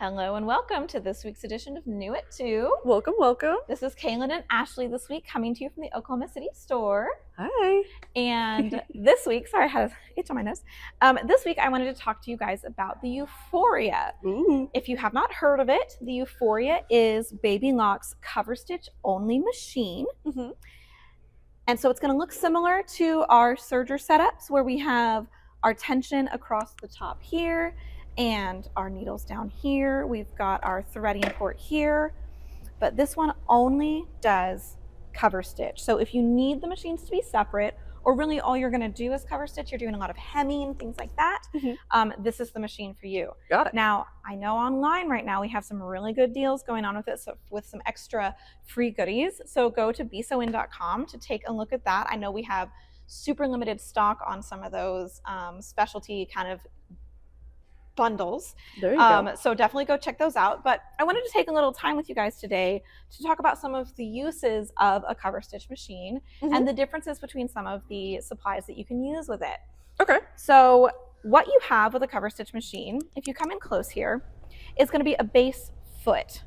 Hello and welcome to this week's edition of New at 2. Welcome, welcome. This is Kaylin and Ashley this week coming to you from the Oklahoma City store. Hi. And this week, sorry, I had an itch on my nose. This week I wanted to talk to you guys about the Euphoria. Ooh. If you have not heard of it, the Euphoria is Baby Lock's cover stitch only machine. Mm-hmm. And so it's going to look similar to our serger setups where we have our tension across the top here and our needles down here. We've got our threading port here, but this one only does cover stitch. So if you need the machines to be separate, or really all you're going to do is cover stitch, you're doing a lot of hemming, things like that, this is the machine for you. Got it. Now, I know online right now we have some really good deals going on with it, so with some extra free goodies. So go to besoin.com to take a look at that. I know we have super limited stock on some of those specialty kind of bundles. There you go. So definitely go check those out. But I wanted to take a little time with you guys today to talk about some of the uses of a cover stitch machine and the differences between some of the supplies that you can use with it. Okay. So what you have with a cover stitch machine, if you come in close here, is going to be a base foot.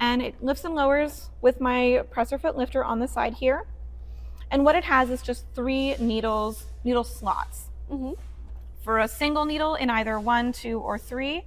And it lifts and lowers with my presser foot lifter on the side here. And what it has is just 3 needle slots. For a single needle in either 1, 2, or 3,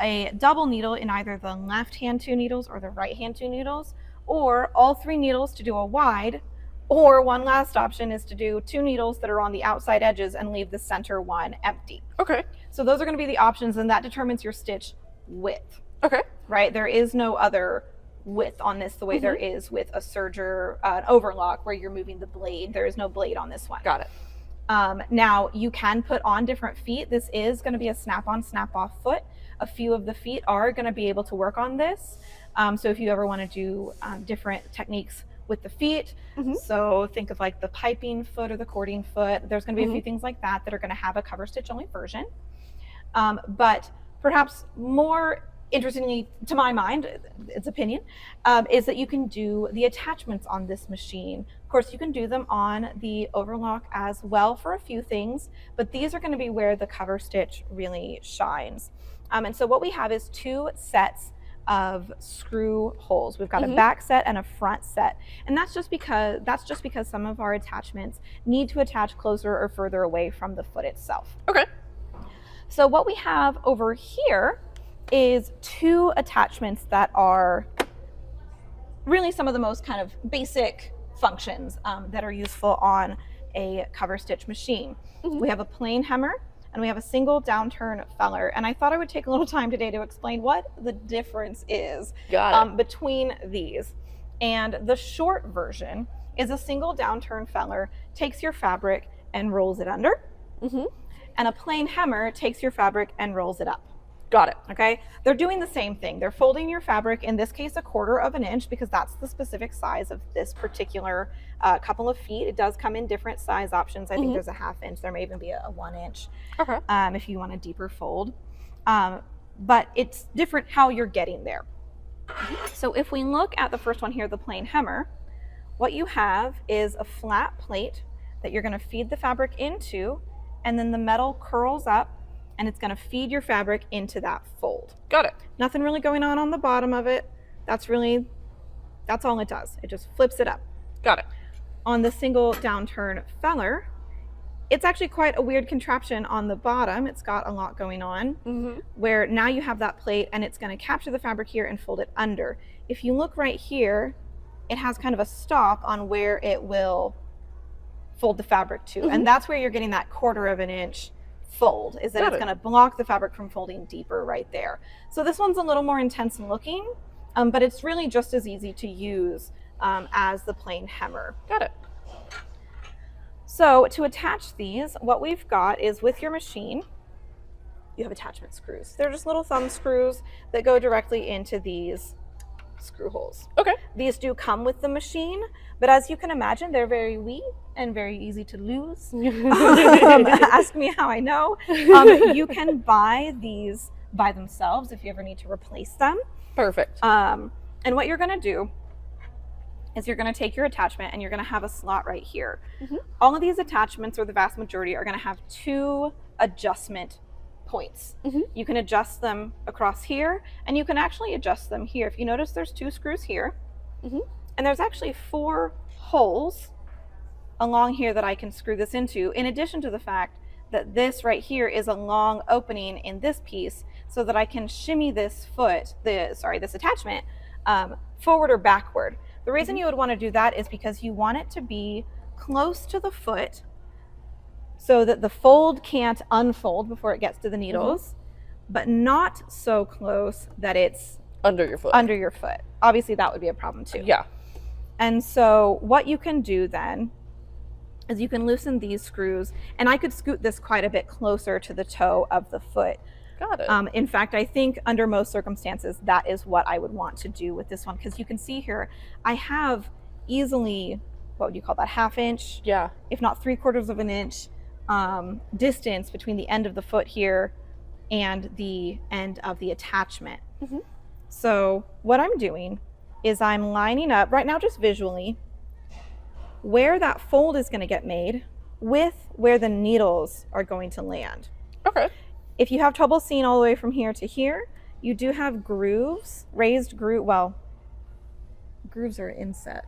a double needle in either the left hand 2 needles or the right hand 2 needles, or all 3 needles to do a wide, or one last option is to do 2 needles that are on the outside edges and leave the center one empty. Okay. So those are going to be the options, and that determines your stitch width. Okay. Right? There is no other width on this the way there is with a serger, an overlock where you're moving the blade. There is no blade on this one. Got it. Now you can put on different feet. This is going to be a snap-on, snap-off foot. A few of the feet are going to be able to work on this. So if you ever want to do different techniques with the feet, so think of like the piping foot or the cording foot. There's going to be a few things like that that are going to have a cover stitch only version. But perhaps more interestingly, to my mind, it's opinion, is that you can do the attachments on this machine. Of course, you can do them on the overlock as well for a few things, but these are going to be where the cover stitch really shines. And so what we have is 2 sets of screw holes. We've got a back set and a front set, and that's just because some of our attachments need to attach closer or further away from the foot itself. Okay. So what we have over here is 2 attachments that are really some of the most kind of basic functions that are useful on a cover stitch machine. We have a plain hemmer and we have a single downturn feller, and I thought I would take a little time today to explain what the difference is between these. And the short version is a single downturn feller takes your fabric and rolls it under, and a plain hemmer takes your fabric and rolls it up. Got it. Okay, they're doing the same thing. They're folding your fabric, in this case, 1/4 of an inch, because that's the specific size of this particular couple of feet. It does come in different size options. I think there's a 1/2 inch. There may even be a 1 inch if you want a deeper fold. But it's different how you're getting there. So if we look at the first one here, the plain hemmer, what you have is a flat plate that you're going to feed the fabric into, and then the metal curls up and it's going to feed your fabric into that fold. Got it. Nothing really going on the bottom of it. That's all it does. It just flips it up. Got it. On the single downturn feller, it's actually quite a weird contraption on the bottom. It's got a lot going on where now you have that plate and it's going to capture the fabric here and fold it under. If you look right here, it has kind of a stop on where it will fold the fabric to. And that's where you're getting that 1/4 of an inch fold, is that it's going to block the fabric from folding deeper right there. So this one's a little more intense looking, but it's really just as easy to use as the plain hemmer. Got it. So to attach these, what we've got is with your machine, you have attachment screws. They're just little thumb screws that go directly into these screw holes. Okay. These do come with the machine, but as you can imagine, they're very wee and very easy to lose. Ask me how I know. You can buy these by themselves if you ever need to replace them. Perfect. And what you're going to do is you're going to take your attachment and you're going to have a slot right here. All of these attachments, or the vast majority, are going to have 2 adjustment points. Mhm. You can adjust them across here, and you can actually adjust them here. If you notice, there's 2 screws here, Mhm. and there's actually 4 holes along here that I can screw this into, in addition to the fact that this right here is a long opening in this piece so that I can shimmy this this attachment forward or backward. The reason you would want to do that is because you want it to be close to the foot so that the fold can't unfold before it gets to the needles, but not so close that it's Under your foot. under your foot. Obviously, that would be a problem too. Yeah. And so what you can do then is you can loosen these screws, and I could scoot this quite a bit closer to the toe of the foot. Got it. In fact, I think under most circumstances, that is what I would want to do with this one, because you can see here, I have easily, what would you call that, 1/2 inch, Yeah. if not 3/4 of an inch distance between the end of the foot here and the end of the attachment. Mhm. So what I'm doing is I'm lining up, right now just visually, where that fold is going to get made with where the needles are going to land. Okay. If you have trouble seeing all the way from here to here, you do have grooves, grooves are inset.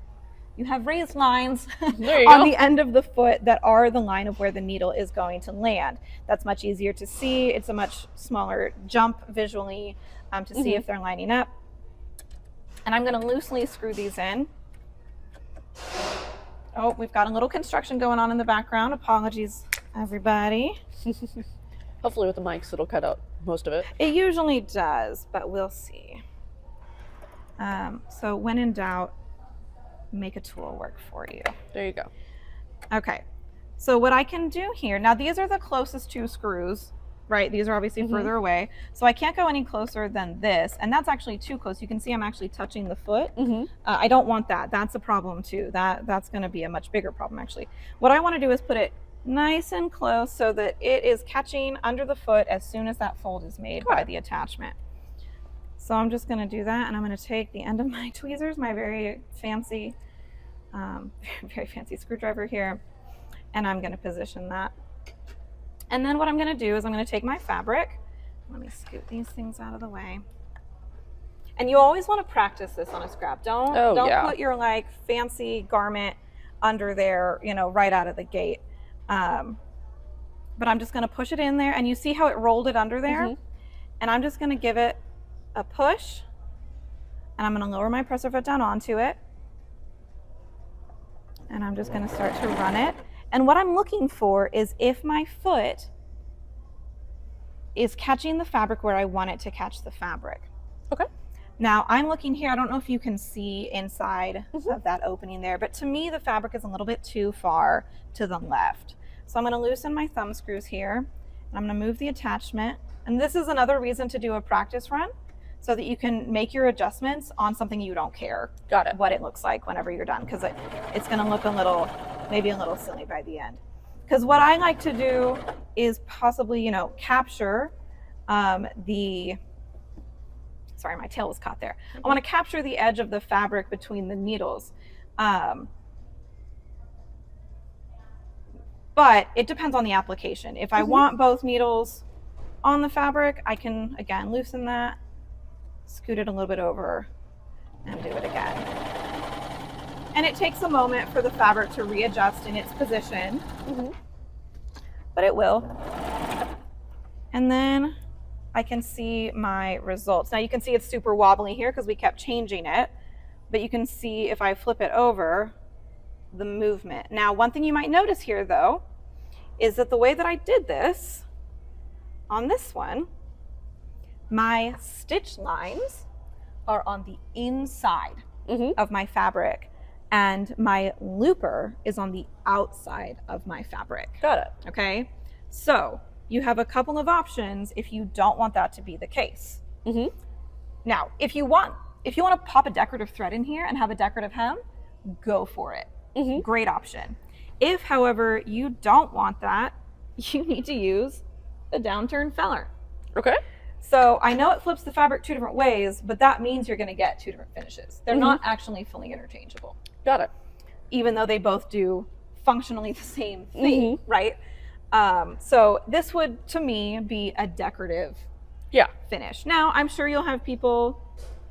You have raised lines There you on go. the end of the foot that are the line of where the needle is going to land. That's much easier to see. It's a much smaller jump visually to see if they're lining up. And I'm going to loosely screw these in. Oh, we've got a little construction going on in the background. Apologies, everybody. Hopefully with the mics it'll cut out most of it. It usually does, but we'll see. So when in doubt, make a tool work for you. There you go. Okay, so what I can do here, now these are the closest 2 screws, right? These are obviously further away. So I can't go any closer than this, and that's actually too close. You can see I'm actually touching the foot. I don't want that. That's a problem too. That's gonna be a much bigger problem actually. What I wanna do is put it nice and close so that it is catching under the foot as soon as that fold is made by the attachment. So I'm just gonna do that, and I'm gonna take the end of my tweezers, my very fancy screwdriver here, and I'm gonna position that. And then what I'm gonna do is I'm gonna take my fabric, let me scoot these things out of the way. And you always wanna practice this on a scrap. Don't put your like fancy garment under there, you know, right out of the gate. But I'm just gonna push it in there, and you see how it rolled it under there? And I'm just gonna give it a push, and I'm gonna lower my presser foot down onto it. And I'm just gonna start to run it. And what I'm looking for is if my foot is catching the fabric where I want it to catch the fabric. Okay. Now I'm looking here, I don't know if you can see inside of that opening there, but to me the fabric is a little bit too far to the left. So I'm gonna loosen my thumb screws here, and I'm gonna move the attachment. And this is another reason to do a practice run, so that you can make your adjustments on something you don't care what it looks like whenever you're done, because it's going to look maybe a little silly by the end. Because what I like to do is possibly, you know, capture sorry, my tail was caught there. I want to capture the edge of the fabric between the needles. But it depends on the application. If I want both needles on the fabric, I can, again, loosen that, scoot it a little bit over, and do it again. And it takes a moment for the fabric to readjust in its position, but it will. And then I can see my results. Now you can see it's super wobbly here because we kept changing it, but you can see if I flip it over, the movement. Now, one thing you might notice here though, is that the way that I did this on this one, my stitch lines are on the inside of my fabric, and my looper is on the outside of my fabric. Got it. Okay, so you have a couple of options if you don't want that to be the case. Now, if you want to pop a decorative thread in here and have a decorative hem, go for it. Great option. If, however, you don't want that, you need to use a downturned feller. Okay. So I know it flips the fabric 2 different ways, but that means you're going to get 2 different finishes. They're not actually fully interchangeable. Got it. Even though they both do functionally the same thing, right? So this would, to me, be a decorative finish. Now, I'm sure you'll have people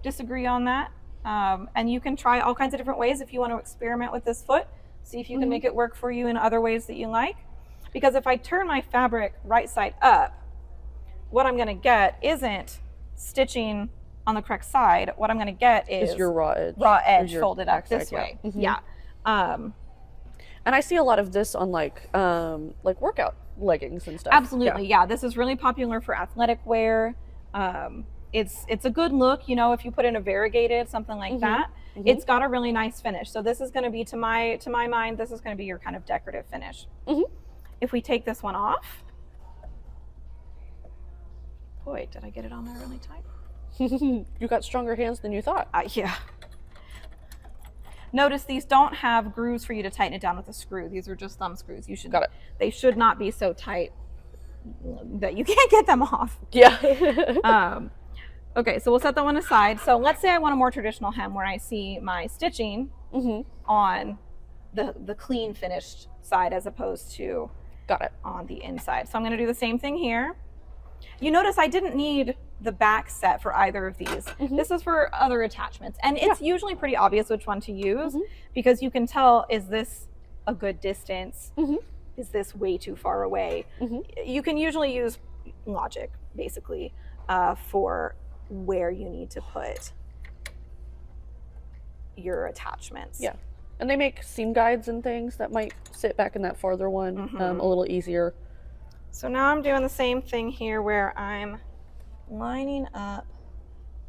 disagree on that. And you can try all kinds of different ways if you want to experiment with this foot. See if you can make it work for you in other ways that you like. Because if I turn my fabric right side up, what I'm going to get isn't stitching on the correct side. What I'm going to get is your raw edge. Folded up this way. Yeah. And I see a lot of this on like workout leggings and stuff. Absolutely, yeah. This is really popular for athletic wear. It's a good look, you know, if you put in a variegated, something like that. It's got a really nice finish. So this is going to be, to my mind, this is going to be your kind of decorative finish. If we take this one off, boy, did I get it on there really tight. You got stronger hands than you thought. Yeah. Notice these don't have grooves for you to tighten it down with a screw. These are just thumb screws. Got it. They should not be so tight that you can't get them off. Yeah. Okay, so we'll set that one aside. So let's say I want a more traditional hem where I see my stitching on the clean finished side as opposed to on the inside. So I'm going to do the same thing here. You notice I didn't need the back set for either of these. This is for other attachments. And it's usually pretty obvious which one to use because you can tell, is this a good distance? Is this way too far away? You can usually use logic, basically, for where you need to put your attachments. Yeah. And they make seam guides and things that might sit back in that farther one a little easier. So now I'm doing the same thing here where I'm lining up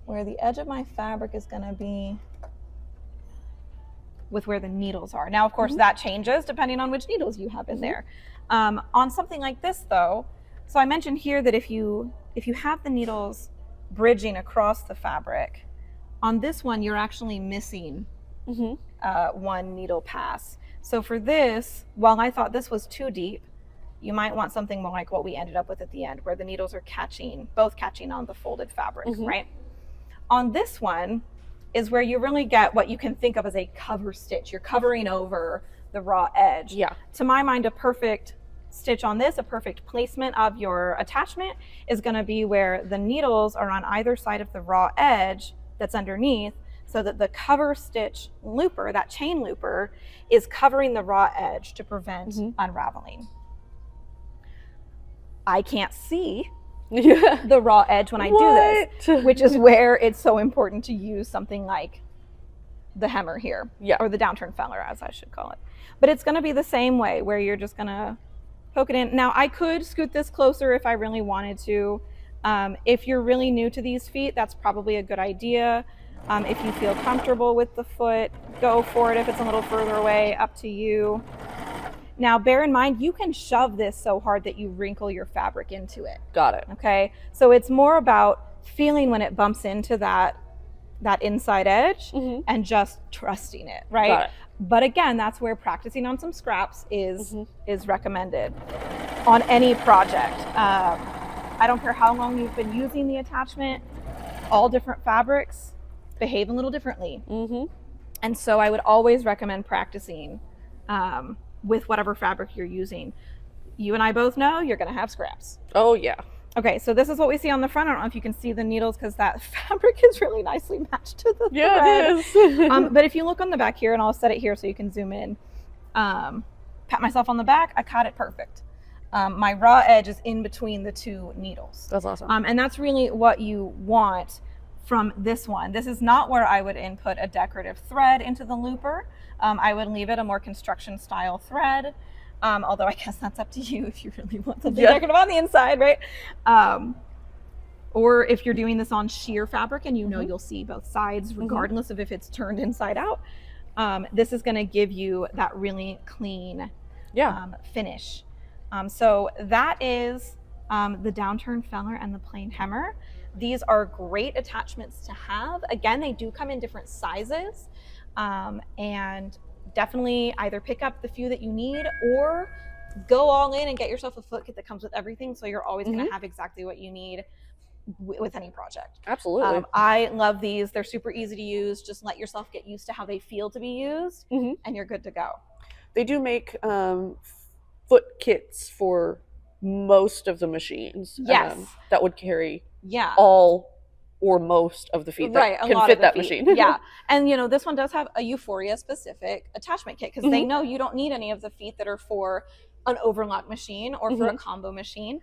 where the edge of my fabric is going to be with where the needles are. Now, of course, that changes depending on which needles you have in there. On something like this, though, so I mentioned here that if you have the needles bridging across the fabric, on this one, you're actually missing one needle pass. So for this, while I thought this was too deep, you might want something more like what we ended up with at the end, where the needles are both catching on the folded fabric, right? On this one is where you really get what you can think of as a cover stitch. You're covering over the raw edge. Yeah. To my mind, a perfect stitch on this, a perfect placement of your attachment is going to be where the needles are on either side of the raw edge that's underneath, so that the cover stitch looper, that chain looper, is covering the raw edge to prevent unraveling. I can't see the raw edge when I do this, which is where it's so important to use something like the hemmer here, or the downturn feller, as I should call it. But it's going to be the same way, where you're just going to poke it in. Now, I could scoot this closer if I really wanted to. If you're really new to these feet, that's probably a good idea. If you feel comfortable with the foot, go for it. If it's a little further away, up to you. Now, bear in mind, you can shove this so hard that you wrinkle your fabric into it. Got it. Okay, so it's more about feeling when it bumps into that inside edge and just trusting it, right? Got it. But again, that's where practicing on some scraps is recommended on any project. I don't care how long you've been using the attachment, all different fabrics behave a little differently. And so I would always recommend practicing with whatever fabric you're using. You and I both know you're going to have scraps. Oh, yeah. Okay, so this is what we see on the front. I don't know if you can see the needles because that fabric is really nicely matched to the thread. It is. But if you look on the back here, and I'll set it here so you can zoom in, pat myself on the back, I caught it perfect. My raw edge is in between the two needles. That's awesome. And that's really what you want from this one. This is not where I would input a decorative thread into the looper. I would leave it a more construction style thread. Although I guess that's up to you if you really want something decorative on the inside, right? Or if you're doing this on sheer fabric and you know you'll see both sides regardless of if it's turned inside out, this is going to give you that really clean finish. So that is the downturn feller and the plain hemmer. These are great attachments to have. Again, they do come in different sizes, and definitely either pick up the few that you need or go all in and get yourself a foot kit that comes with everything, so you're always going to have exactly what you need with any project. Absolutely. I love these. They're super easy to use. Just let yourself get used to how they feel to be used, and you're good to go. They do make foot kits for most of the machines. Yes. That would carry Yeah. all or most of the feet that Right, a can lot fit of the that feet. machine. Yeah. And this one does have a Euphoria specific attachment kit because they Mhm. know you don't need any of the feet that are for an overlock machine or for a Mhm. combo machine.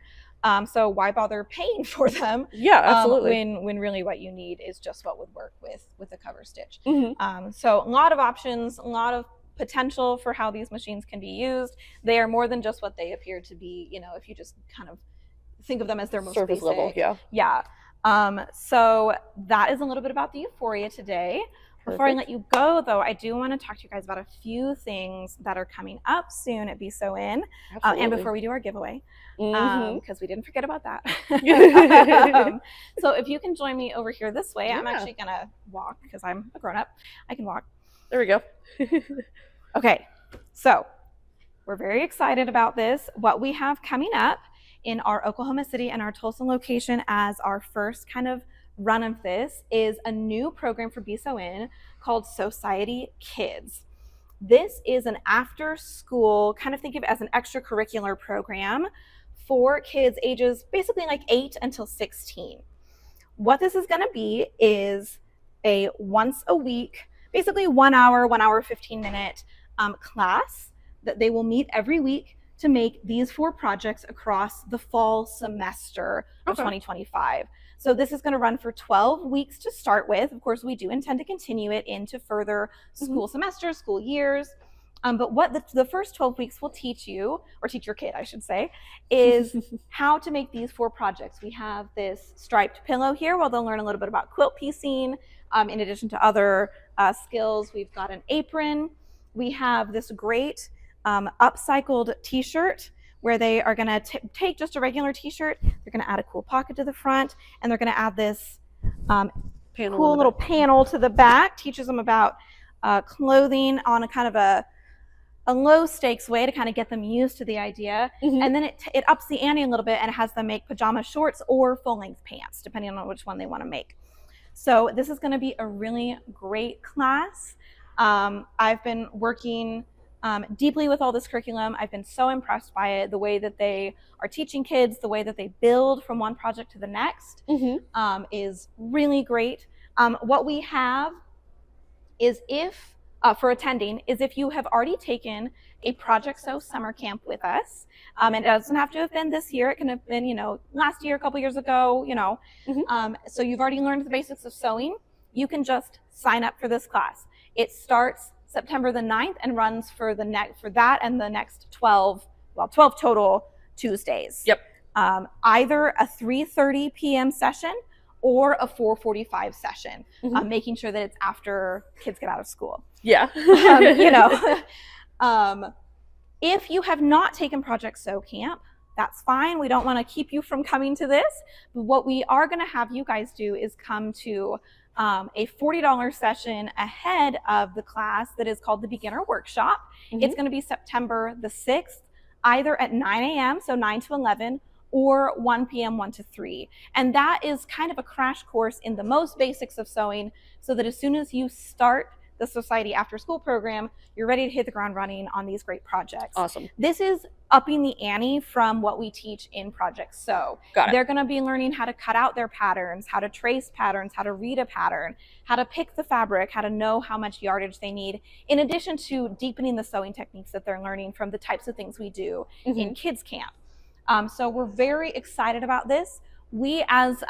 So why bother paying for them Yeah, absolutely. when really what you need is just what would work with a cover stitch. Mhm. So a lot of options, a lot of potential for how these machines can be used. They are more than just what they appear to be, if you just kind of think of them as their most Surface basic. level, yeah. Yeah. So that is a little bit about the Euphoria today. Before I let you go, though, I do want to talk to you guys about a few things that are coming up soon at Be So In, and before we do our giveaway, because we didn't forget about that. So if you can join me over here this way, I'm actually going to walk because I'm a grown-up. I can walk. There we go. Okay, so we're very excited about this. What we have coming up in our Oklahoma City and our Tulsa location as our first kind of run of this is a new program for Be So In called Society Kids. This is an after school, kind of think of it as an extracurricular program for kids ages basically like 8 until 16. What this is going to be is a once a week, basically 1 hour, 15-minute class that they will meet every week to make these 4 projects across the fall semester of 2025. So this is going to run for 12 weeks to start with. Of course, we do intend to continue it into further school semesters, school years. But what the first 12 weeks will teach you, or teach your kid, I should say, is how to make these 4 projects. We have this striped pillow here where they'll learn a little bit about quilt piecing. In addition to other skills, we've got an apron. We have this great upcycled t-shirt where they are going to take just a regular t-shirt. They're going to add a cool pocket to the front, and they're going to add this cool little panel to the back. Teaches them about clothing on a kind of a low stakes way to kind of get them used to the idea. And then it ups the ante a little bit and has them make pajama shorts or full length pants, depending on which one they want to make. So this is going to be a really great class. I've been working deeply with all this curriculum. I've been so impressed by it, the way that they are teaching kids, the way that they build from one project to the next is really great. What we have is for attending is if you have already taken a Project Sew summer camp with us. And it doesn't have to have been this year. It can have been, last year, a couple years ago, So you've already learned the basics of sewing. You can just sign up for this class. It starts September the 9th and runs for that and the next 12 total Tuesdays. Yep. Either a 3:30 p.m. session or a 4:45 session, making sure that it's after kids get out of school. Yeah. If you have not taken Project Sew Camp, that's fine. We don't want to keep you from coming to this. But what we are going to have you guys do is come to a $40 session ahead of the class that is called the Beginner Workshop. It's going to be September the 6th, either at 9 a.m., so 9 to 11, or 1 p.m., 1 to 3. And that is kind of a crash course in the most basics of sewing, so that as soon as you start the Society After School program, you're ready to hit the ground running on these great projects. Awesome. This is upping the ante from what we teach in Project Sew. Got it. They're going to be learning how to cut out their patterns, how to trace patterns, how to read a pattern, how to pick the fabric, how to know how much yardage they need, in addition to deepening the sewing techniques that they're learning from the types of things we do in kids camp. So we're very excited about this. We, as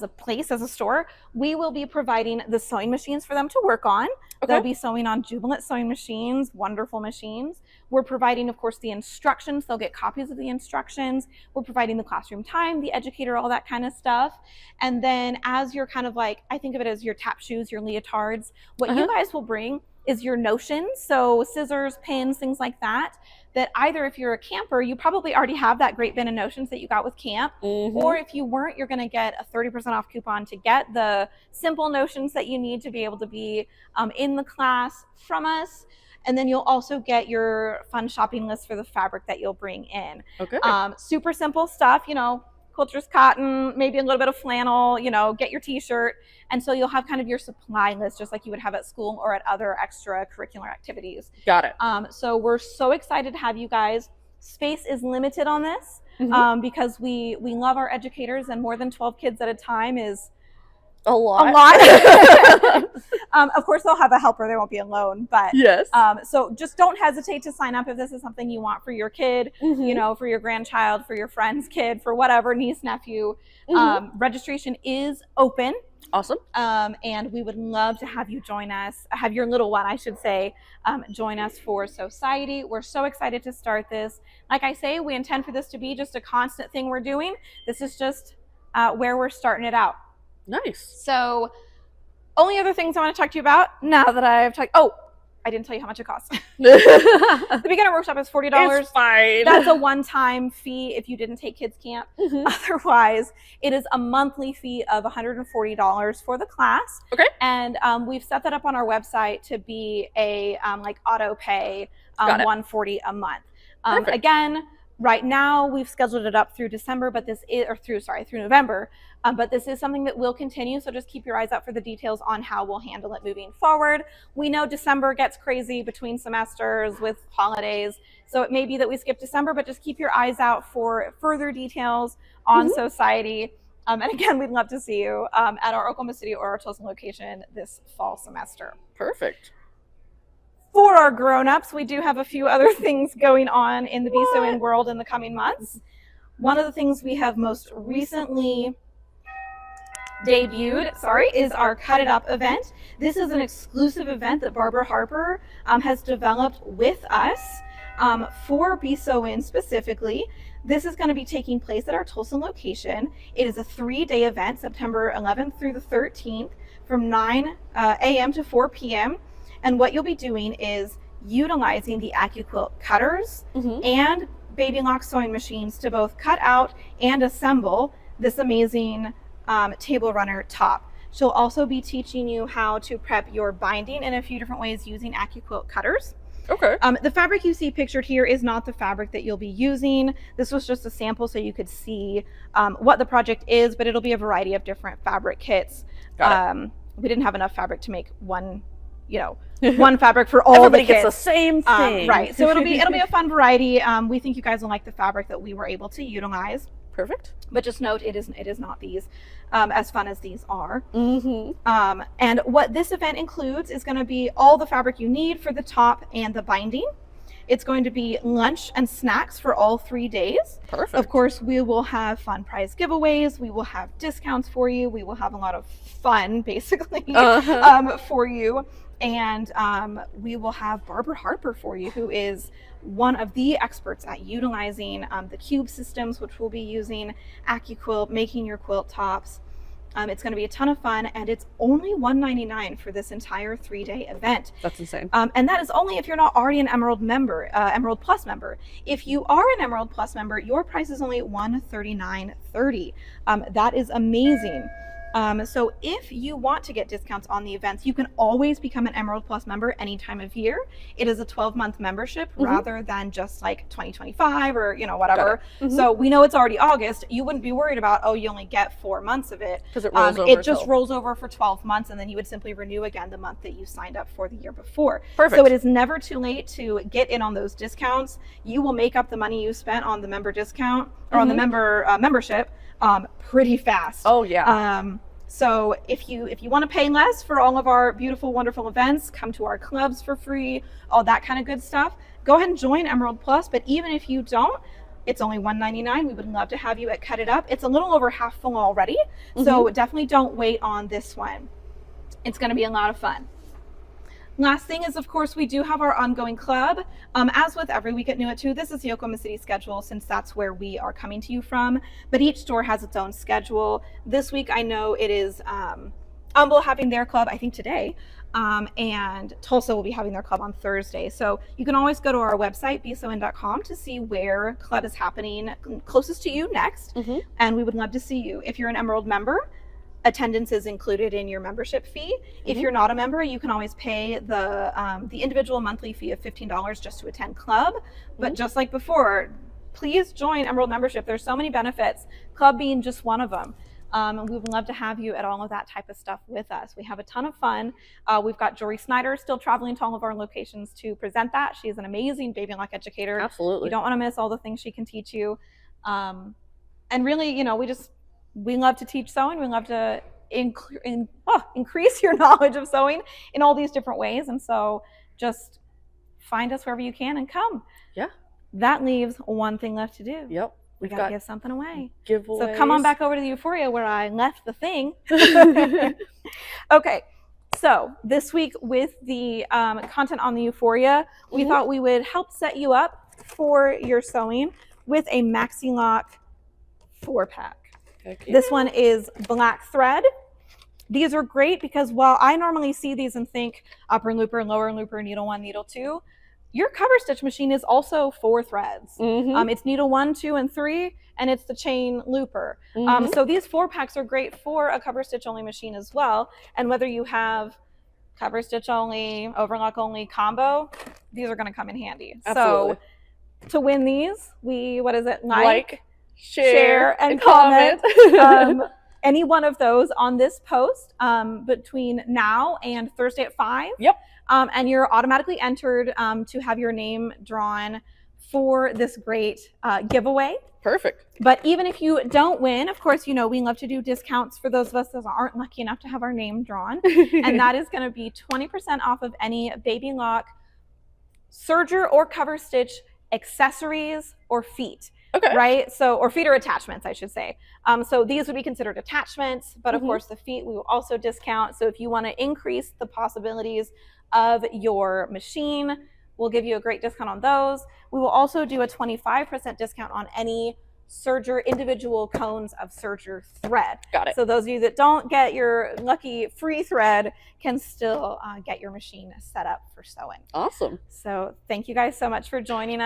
a place, as a store, we will be providing the sewing machines for them to work on. They'll be sewing on Jubilant sewing machines, wonderful machines. We're providing, of course, the instructions. They'll get copies of the instructions. We're providing the classroom time, the educator, all that kind of stuff. And then as you're kind of like, I think of it as your tap shoes, your leotards, what you guys will bring is your notions. So scissors, pins, things like that, that either if you're a camper, you probably already have that great bin of notions that you got with camp. Or if you weren't, you're going to get a 30% off coupon to get the simple notions that you need to be able to be in the class from us. And then you'll also get your fun shopping list for the fabric that you'll bring in. Super simple stuff, quilters cotton, maybe a little bit of flannel, get your t-shirt. And so you'll have kind of your supply list, just like you would have at school or at other extracurricular activities. Got it. So we're so excited to have you guys. Space is limited on this because we love our educators, and more than 12 kids at a time is a lot. Of course, they'll have a helper. They won't be alone. But yes. So just don't hesitate to sign up if this is something you want for your kid, for your grandchild, for your friend's kid, for whatever, niece, nephew. Registration is open. Awesome. And we would love to have you join us, have your little one, I should say, join us for Society. We're so excited to start this. Like I say, we intend for this to be just a constant thing we're doing. This is just where we're starting it out. Nice. So only other things I want to talk to you about now that I've talked. Oh, I didn't tell you how much it costs. The beginner workshop is $40. It's fine. That's a one-time fee if you didn't take kids camp. Otherwise, it is a monthly fee of $140 for the class. Okay. And we've set that up on our website to be a like auto pay, $140 a month. Again, right now we've scheduled it up through December, but this is, through November. But this is something that will continue, so just keep your eyes out for the details on how we'll handle it moving forward. We know December gets crazy between semesters with holidays, so it may be that we skip December, but just keep your eyes out for further details on Society. And again, we'd love to see you at our Oklahoma City or our Tulsa location this fall semester. Perfect. For our grown-ups, we do have a few other things going on in the BSON world in the coming months. One of the things we have most recently debuted, is our Cut It Up event. This is an exclusive event that Barbara Harper has developed with us for BSON specifically. This is going to be taking place at our Tulsa location. It is a 3-day event, September 11th through the 13th, from 9 a.m. to 4 p.m. And what you'll be doing is utilizing the AccuQuilt cutters and Baby Lock sewing machines to both cut out and assemble this amazing table runner top. She'll also be teaching you how to prep your binding in a few different ways using AccuQuilt cutters. Okay. The fabric you see pictured here is not the fabric that you'll be using. This was just a sample so you could see what the project is, but it'll be a variety of different fabric kits. We didn't have enough fabric to make one fabric for all Everybody the kits. Gets the same thing. Right. So it'll be a fun variety. We think you guys will like the fabric that we were able to utilize. Perfect. But just note, it is not these as fun as these are. And what this event includes is going to be all the fabric you need for the top and the binding. It's going to be lunch and snacks for all 3 days. Perfect. Of course, we will have fun prize giveaways. We will have discounts for you. We will have a lot of fun, basically, for you. And we will have Barbara Harper for you, who is one of the experts at utilizing the cube systems, which we'll be using, AccuQuilt, making your quilt tops. It's going to be a ton of fun, and it's only $199 for this entire 3-day event. That's insane. And that is only if you're not already an Emerald member, Emerald Plus member. If you are an Emerald Plus member, your price is only $139.30. That is amazing. So if you want to get discounts on the events, you can always become an Emerald Plus member any time of year. It is a 12-month membership rather than just like 2025 or, whatever. So we know it's already August. You wouldn't be worried about, oh, you only get 4 months of it. Because it rolls over. It just rolls over for 12 months, and then you would simply renew again the month that you signed up for the year before. Perfect. So it is never too late to get in on those discounts. You will make up the money you spent on the member discount or on the membership pretty fast. Oh, yeah. So if you want to pay less for all of our beautiful, wonderful events, come to our clubs for free, all that kind of good stuff, go ahead and join Emerald Plus. But even if you don't, it's only $199. We would love to have you at Cut It Up. It's a little over half full already, so definitely don't wait on this one. It's going to be a lot of fun. Last thing is, of course, we do have our ongoing club. As with every week at New At 2, this is the Oklahoma City schedule since that's where we are coming to you from. But each store has its own schedule. This week, I know it is Humble having their club, I think today, and Tulsa will be having their club on Thursday. So you can always go to our website, bson.com, to see where club is happening closest to you next. And we would love to see you. If you're an Emerald member, attendance is included in your membership fee. If you're not a member, you can always pay the individual monthly fee of $15 just to attend club. But just like before, please join Emerald membership. There's so many benefits, club being just one of them. And we would love to have you at all of that type of stuff with us. We have a ton of fun. We've got Jory Snyder still traveling to all of our locations to present that. She is an amazing baby and lock educator. Absolutely. You don't want to miss all the things she can teach you. And really, you know, we love to teach sewing. We love to increase your knowledge of sewing in all these different ways. And so just find us wherever you can and come. Yeah. That leaves one thing left to do. Yep. We got to give something away. Giveaways. So come on back over to the Euphoria where I left the thing. Okay. So this week with the content on the Euphoria, we thought we would help set you up for your sewing with a Maxi Lock 4-pack. Yeah. This one is black thread. These are great because while I normally see these and think upper looper, lower looper, needle 1, needle 2, your cover stitch machine is also 4 threads. It's needle 1, 2, and 3, and it's the chain looper. So these 4-packs are great for a cover stitch only machine as well. And whether you have cover stitch only, overlock only combo, these are going to come in handy. Absolutely. So to win these, like, share, and comment. Any one of those on this post between now and Thursday at 5. Yep. And you're automatically entered to have your name drawn for this great giveaway. Perfect. But even if you don't win, of course, you know, we love to do discounts for those of us that aren't lucky enough to have our name drawn. And that is going to be 20% off of any baby lock, serger or cover stitch accessories or feet. Okay. Right? So, or feet or attachments, I should say. So these would be considered attachments, but of course the feet we will also discount. So if you want to increase the possibilities of your machine, we'll give you a great discount on those. We will also do a 25% discount on any serger, individual cones of serger thread. Got it. So those of you that don't get your lucky free thread can still get your machine set up for sewing. Awesome. So thank you guys so much for joining us.